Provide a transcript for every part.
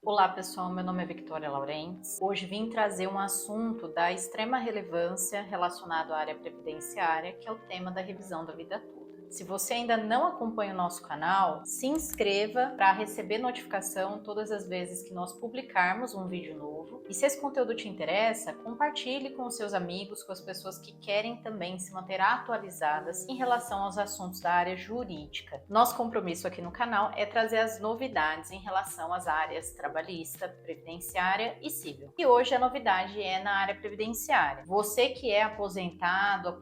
Olá pessoal, meu nome é Victoria Laurentes. Hoje vim trazer um assunto da extrema relevância relacionado à área previdenciária, que é o tema da revisão da vida toda. Se você ainda não acompanha o nosso canal, se inscreva para receber notificação todas as vezes que nós publicarmos um vídeo novo. E se esse conteúdo te interessa, compartilhe com os seus amigos, com as pessoas que querem também se manter atualizadas em relação aos assuntos da área jurídica. Nosso compromisso aqui no canal é trazer as novidades em relação às áreas trabalhista, previdenciária e civil. E hoje a novidade é na área previdenciária. Você que é aposentado,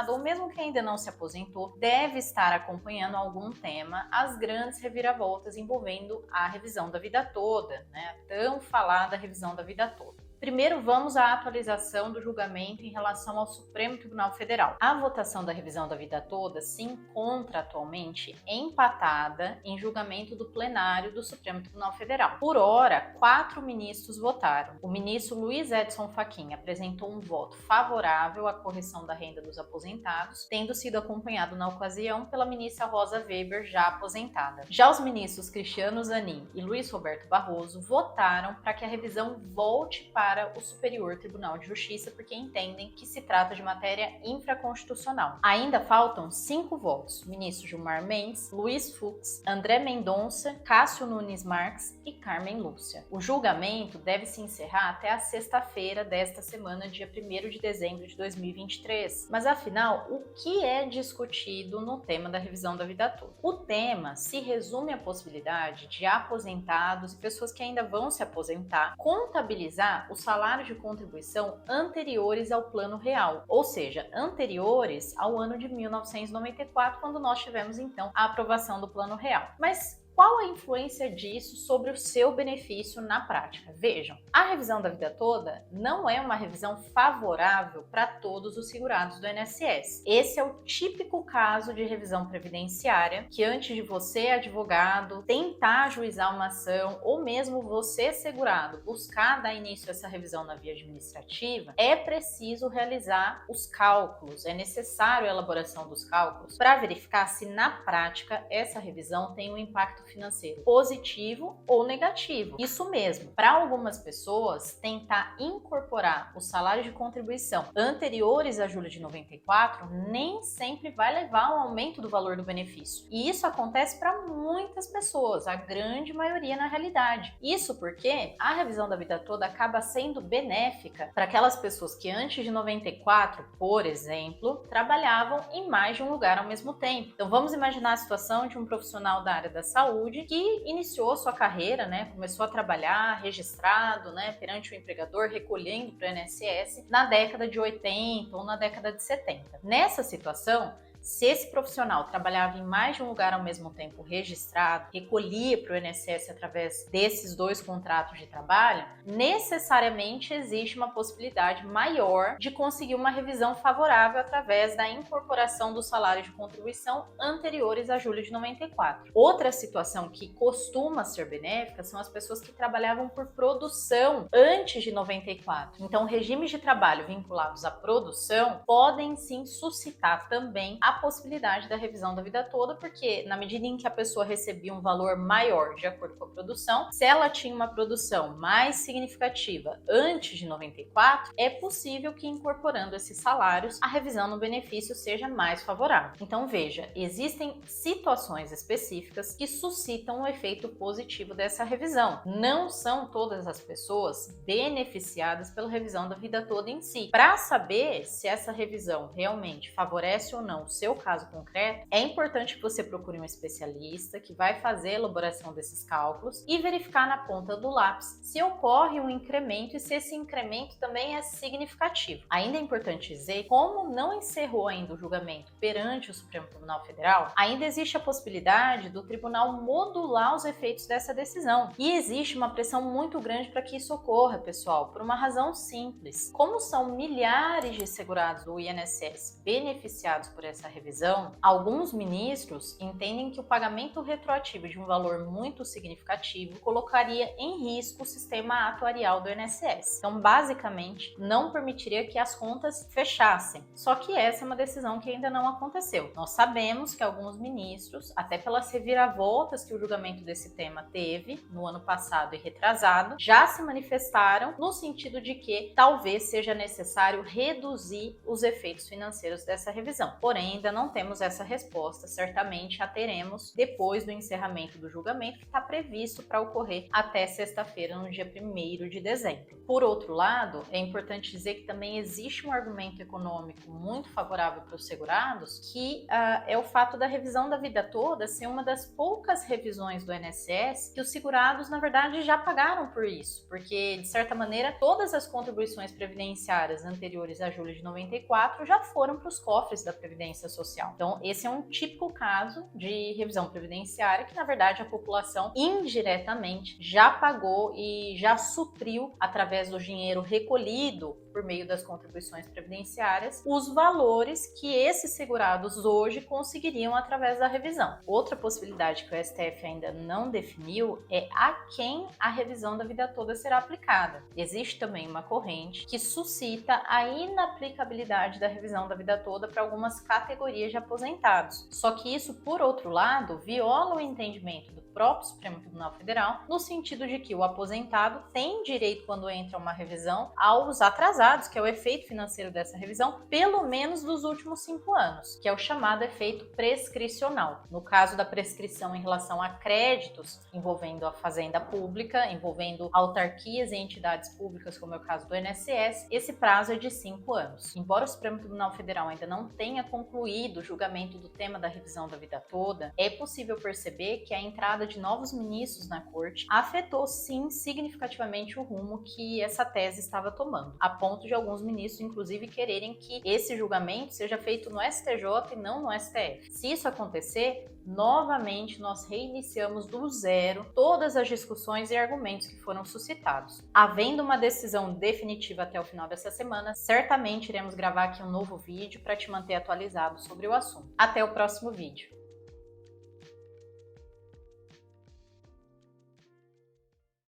ou mesmo que ainda não se aposentou, deve estar acompanhando algum tema, as grandes reviravoltas envolvendo a revisão da vida toda, né? A tão falada revisão da vida toda. Primeiro, vamos à atualização do julgamento em relação ao Supremo Tribunal Federal. A votação da revisão da vida toda se encontra atualmente empatada em julgamento do plenário do Supremo Tribunal Federal. Por hora, 4 ministros votaram. O ministro Luiz Edson Fachin apresentou um voto favorável à correção da renda dos aposentados, tendo sido acompanhado na ocasião pela ministra Rosa Weber, já aposentada. Já os ministros Cristiano Zanin e Luiz Roberto Barroso votaram para que a revisão volte para o Superior Tribunal de Justiça, porque entendem que se trata de matéria infraconstitucional. Ainda faltam 5 votos: ministro Gilmar Mendes, Luiz Fux, André Mendonça, Cássio Nunes Marques e Carmen Lúcia. O julgamento deve se encerrar até a sexta-feira desta semana, dia 1º de dezembro de 2023. Mas afinal, o que é discutido no tema da revisão da vida toda? O tema se resume à possibilidade de aposentados e pessoas que ainda vão se aposentar contabilizar os salários de contribuição anteriores ao Plano Real, ou seja, anteriores ao ano de 1994, quando nós tivemos então a aprovação do Plano Real. Mas qual a influência disso sobre o seu benefício na prática? Vejam, a revisão da vida toda não é uma revisão favorável para todos os segurados do INSS. Esse é o típico caso de revisão previdenciária que, antes de você, advogado, tentar ajuizar uma ação, ou mesmo você, segurado, buscar dar início a essa revisão na via administrativa, é preciso realizar os cálculos, é necessário a elaboração dos cálculos para verificar se na prática essa revisão tem um impacto financeiro positivo ou negativo. Isso mesmo, para algumas pessoas, tentar incorporar os salários de contribuição anteriores a julho de 94 nem sempre vai levar a um aumento do valor do benefício. E isso acontece para muitas pessoas, a grande maioria na realidade. Isso porque a revisão da vida toda acaba sendo benéfica para aquelas pessoas que antes de 94, por exemplo, trabalhavam em mais de um lugar ao mesmo tempo. Então vamos imaginar a situação de um profissional da área da saúde que iniciou sua carreira, começou a trabalhar registrado, perante o empregador, recolhendo para o INSS na década de 80 ou na década de 70. Nessa situação, se esse profissional trabalhava em mais de um lugar ao mesmo tempo registrado, recolhia para o INSS através desses 2 contratos de trabalho, necessariamente existe uma possibilidade maior de conseguir uma revisão favorável através da incorporação dos salários de contribuição anteriores a julho de 94. Outra situação que costuma ser benéfica são as pessoas que trabalhavam por produção antes de 94. Então, regimes de trabalho vinculados à produção podem sim suscitar também a possibilidade da revisão da vida toda, porque na medida em que a pessoa recebia um valor maior de acordo com a produção, se ela tinha uma produção mais significativa antes de 94, é possível que, incorporando esses salários, a revisão no benefício seja mais favorável. Então veja, existem situações específicas que suscitam o efeito positivo dessa revisão. Não são todas as pessoas beneficiadas pela revisão da vida toda em si. Para saber se essa revisão realmente favorece ou não o seu caso concreto, é importante que você procure um especialista que vai fazer a elaboração desses cálculos e verificar na ponta do lápis se ocorre um incremento e se esse incremento também é significativo. Ainda é importante dizer, como não encerrou ainda o julgamento perante o Supremo Tribunal Federal, ainda existe a possibilidade do tribunal modular os efeitos dessa decisão. E existe uma pressão muito grande para que isso ocorra, pessoal, por uma razão simples. Como são milhares de segurados do INSS beneficiados por essa dessa revisão, alguns ministros entendem que o pagamento retroativo de um valor muito significativo colocaria em risco o sistema atuarial do INSS. Então, basicamente, não permitiria que as contas fechassem. Só que essa é uma decisão que ainda não aconteceu. Nós sabemos que alguns ministros, até pelas reviravoltas que o julgamento desse tema teve no ano passado e retrasado, já se manifestaram no sentido de que talvez seja necessário reduzir os efeitos financeiros dessa revisão. Porém, ainda não temos essa resposta, certamente a teremos depois do encerramento do julgamento, que está previsto para ocorrer até sexta-feira, no dia 1º de dezembro. Por outro lado, é importante dizer que também existe um argumento econômico muito favorável para os segurados, que é o fato da revisão da vida toda ser uma das poucas revisões do INSS que os segurados, na verdade, já pagaram por isso, porque, de certa maneira, todas as contribuições previdenciárias anteriores a julho de 94 já foram para os cofres da Previdência Social. Então, esse é um típico caso de revisão previdenciária que, na verdade, a população indiretamente já pagou e já supriu, através do dinheiro recolhido por meio das contribuições previdenciárias, os valores que esses segurados hoje conseguiriam através da revisão. Outra possibilidade que o STF ainda não definiu é a quem a revisão da vida toda será aplicada. Existe também uma corrente que suscita a inaplicabilidade da revisão da vida toda para algumas categorias de aposentados. Só que isso, por outro lado, viola o entendimento do próprio Supremo Tribunal Federal, no sentido de que o aposentado tem direito, quando entra uma revisão, aos atrasados, que é o efeito financeiro dessa revisão, pelo menos dos últimos 5 anos, que é o chamado efeito prescricional. No caso da prescrição em relação a créditos envolvendo a fazenda pública, envolvendo autarquias e entidades públicas, como é o caso do INSS, esse prazo é de 5 anos. Embora o Supremo Tribunal Federal ainda não tenha concluído o julgamento do tema da revisão da vida toda, é possível perceber que a entrada de novos ministros na corte afetou sim significativamente o rumo que essa tese estava tomando, a ponto de alguns ministros inclusive quererem que esse julgamento seja feito no STJ e não no STF. Se isso acontecer, novamente nós reiniciamos do zero todas as discussões e argumentos que foram suscitados. Havendo uma decisão definitiva até o final dessa semana, certamente iremos gravar aqui um novo vídeo para te manter atualizado sobre o assunto. Até o próximo vídeo.